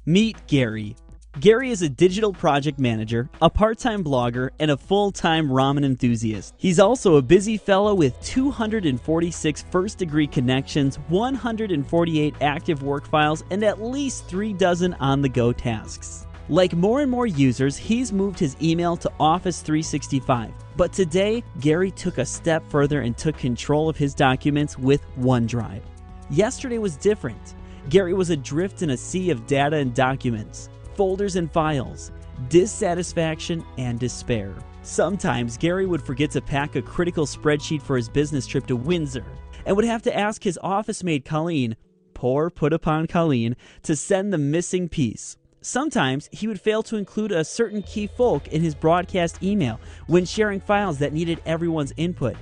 Meet Gary. Gary is a digital project manager, a part-time blogger, and a full-time ramen enthusiast. He's also a busy fellow with 246 first-degree connections, 148 active work files, and at least 3 dozen on-the-go tasks. Like more and more users, he's moved his email to Office 365. But today, Gary took a step further and took control of his documents with OneDrive. Yesterday was different. Gary was adrift in a sea of data and documents, folders and files, dissatisfaction and despair. Sometimes Gary would forget to pack a critical spreadsheet for his business trip to Windsor and would have to ask his office mate Colleen, poor put upon Colleen, to send the missing piece. Sometimes he would fail to include a certain key folk in his broadcast email when sharing files that needed everyone's input.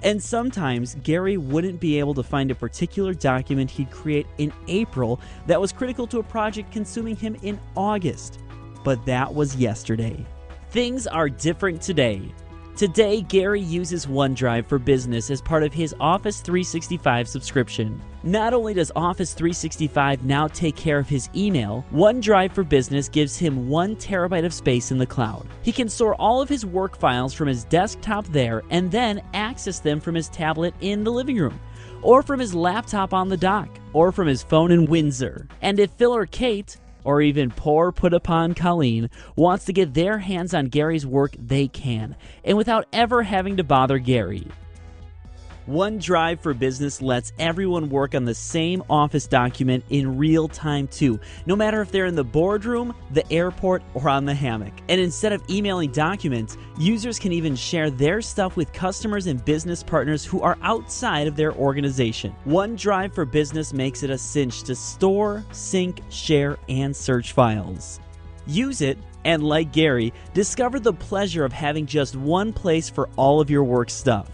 And sometimes Gary wouldn't be able to find a particular document he'd create in April that was critical to a project consuming him in August. But that was yesterday. Things are different today. Today, Gary uses OneDrive for Business as part of his Office 365 subscription. Not only does Office 365 now take care of his email, OneDrive for Business gives him 1 terabyte of space in the cloud. He can store all of his work files from his desktop there and then access them from his tablet in the living room, or from his laptop on the dock, or from his phone in Windsor. And if Phil or Kate, or even poor put upon Colleen, wants to get their hands on Gary's work, they can, and without ever having to bother Gary. OneDrive for Business lets everyone work on the same Office document in real time too, no matter if they're in the boardroom, the airport, or on the hammock. And instead of emailing documents, users can even share their stuff with customers and business partners who are outside of their organization. OneDrive for Business makes it a cinch to store, sync, share, and search files. Use it, and like Gary, discover the pleasure of having just one place for all of your work stuff.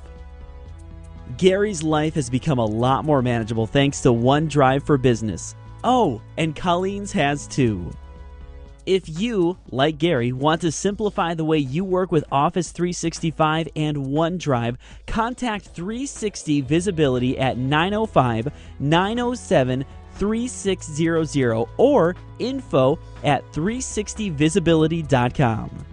Gary's life has become a lot more manageable thanks to OneDrive for Business. Oh, and Colleen's has too. If you, like Gary, want to simplify the way you work with Office 365 and OneDrive, contact 360 Visibility at 905-907-3600 or info@360visibility.com.